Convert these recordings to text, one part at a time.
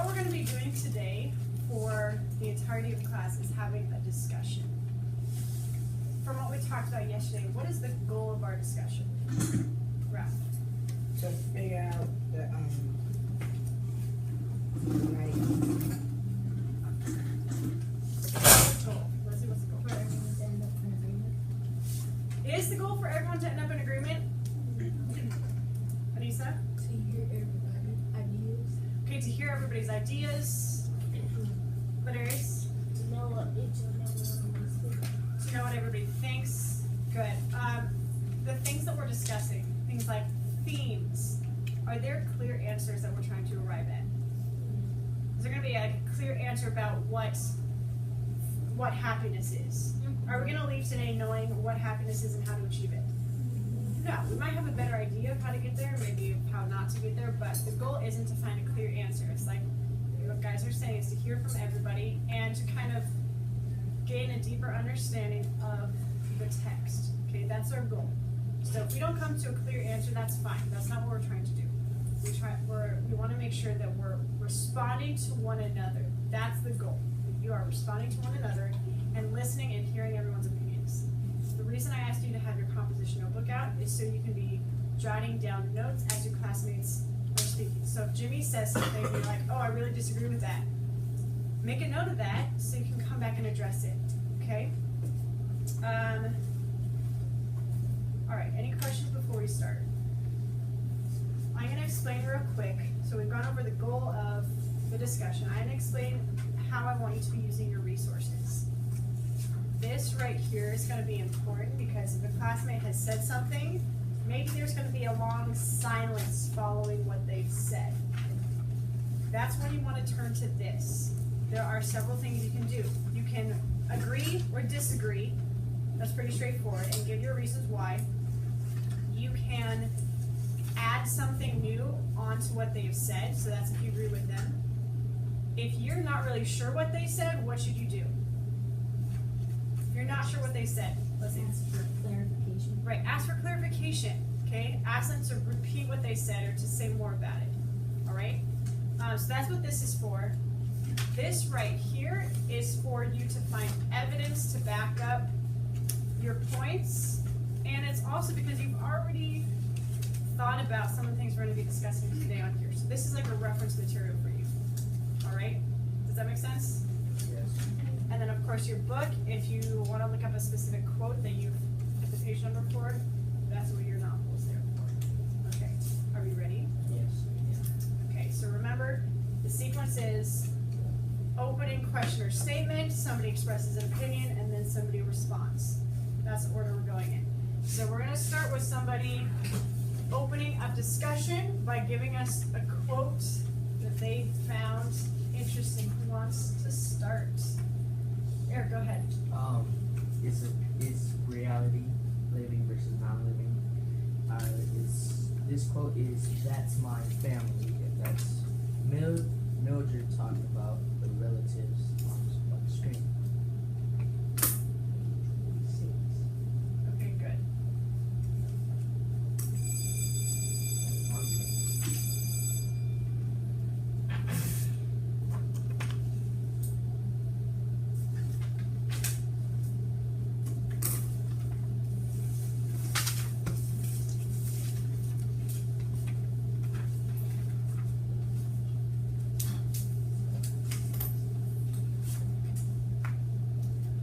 what we're going to be doing today for the entirety of class is having a discussion. From what we talked about yesterday, what is the goal of our discussion? Ralph? To figure out the, like, Goal. Leslie, what's the goal? For everyone to end up in agreement. Is the goal for everyone to end up in agreement? Anissa? To hear everybody's ideas. Okay, to hear everybody's ideas. Ladarius? To know what each and every one is thinking. To know what everybody thinks. Good. The things that we're discussing, things like themes, are there clear answers that we're trying to arrive at? Is there going to be a clear answer about what happiness is? Are we going to leave today knowing what happiness is and how to achieve it? No, we might have a better idea of how to get there, maybe of how not to get there, but the goal isn't to find a clear answer. It's like what guys are saying is to hear from everybody and to kind of gain a deeper understanding of the text. Okay, that's our goal. So if we don't come to a clear answer, that's fine. That's not what we're trying to do. We want to make sure that we're responding to one another. That's the goal. You are responding to one another and listening and hearing everyone's opinions. The reason I asked you to have your composition notebook out is so you can be jotting down notes as your classmates are speaking. So if Jimmy says something, you're like, oh, I really disagree with that. Make a note of that so you can come back and address it. Okay? All right, any questions before we start? I'm going to explain real quick. So we've gone over the goal of the discussion. I'm going to explain how I want you to be using your resources. This right here is going to be important because if a classmate has said something, maybe there's going to be a long silence following what they've said. That's when you want to turn to this. There are several things you can do. You can agree or disagree. That's pretty straightforward, and give your reasons why. You can add something new onto what they've said, so that's if you agree with them. If you're not really sure what they said, what should you do? If you're not sure what they said, let's see. Ask for clarification. Right, ask for clarification, okay? Ask them to repeat what they said or to say more about it, all right? So that's what this is for. This right here is for you to find evidence to back up your points, and it's also because you've already thought about some of the things we're going to be discussing today on here. So this is like a reference material for you, all right? Does that make sense? yes. And then of course your book, if you want to look up a specific quote that you've put the page number for, that's what your novel is there for. Okay, are we ready? Yes. Okay, so remember, the sequence is opening question or statement, somebody expresses an opinion, and then somebody responds. That's the order we're going in. So we're going to start with somebody opening up discussion by giving us a quote that they found interesting. Who wants to start? Eric, go ahead. It's reality, living versus non-living. This quote is, "That's my family." And that's Mildred talking about the relatives on the screen. Okay, good.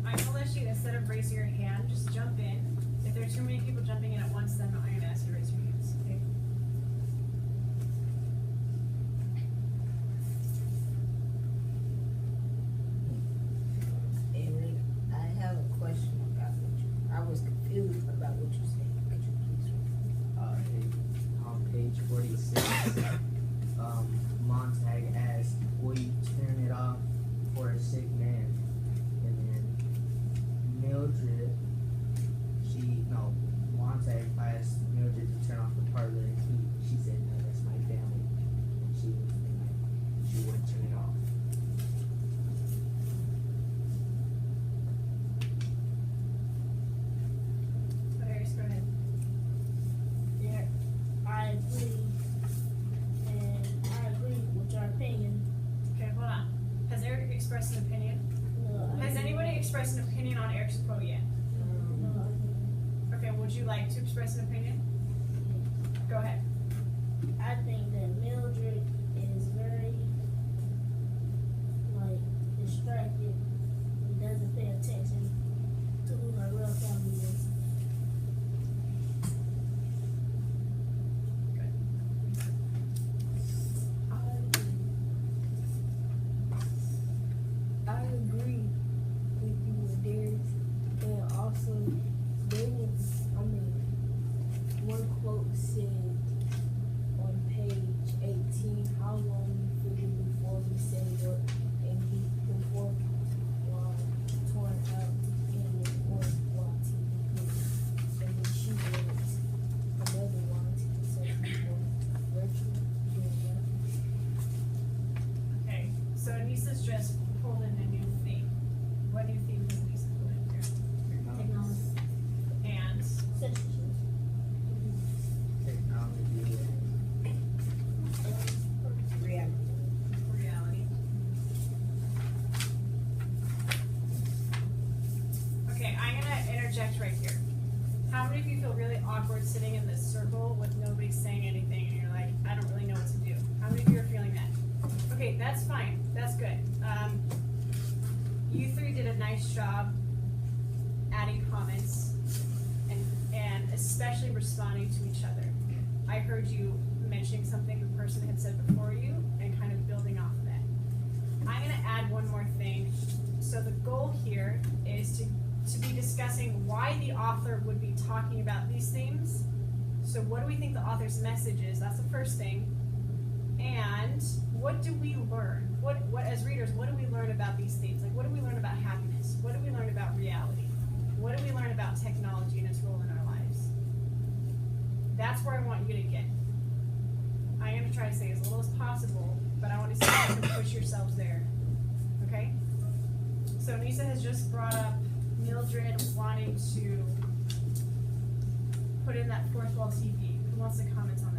I'm gonna let you, instead of raising your hand, just jump in. If there are too many people jumping in at once, then I'm gonna ask you to raise your hands, okay? Avery, I have a question about what you, I was confused about what you said. Could you please repeat? On page 46, Montag asked, "Will you turn it off for a sick man?" And then Mildred, Montag asked Mildred to turn express an opinion on Eric's quote yet? Okay, would you like to express an opinion? Go ahead. I think that Mildred is very, like, distracted and doesn't pay attention to who her real family is. I agree with you with Darius, and also one quote said on page 18, how long you figure before we say what and be before torn out and one warranty and then she wrote another warranty so people virtual doing that. Okay, so Anissa's just pulled in a new theme. What new theme does Anissa pull in here? Technology. And Censorship. Technology Reality. reality. Okay, I'm gonna interject right here. How many of you feel really awkward sitting in this circle with nobody saying anything and you're like, I don't really know what to do? How many of you are feeling that? Okay, that's fine. That's good. You three did a nice job adding comments and especially responding to each other. I heard you mentioning something the person had said before you and kind of building off of that. I'm gonna add one more thing. So the goal here is to be discussing why the author would be talking about these themes. So what do we think the author's message is? That's the first thing. And what do we learn? What as readers, what do we learn about these themes? Like what do we learn about happiness? What do we learn about reality? What do we learn about technology and its role in our lives? That's where I want you to get. I'm going to try to say as little as possible, but I want to see if you can push yourselves there. Okay? So Nisa has just brought up Mildred wanting to put in that fourth wall TV. Who wants to comment on that?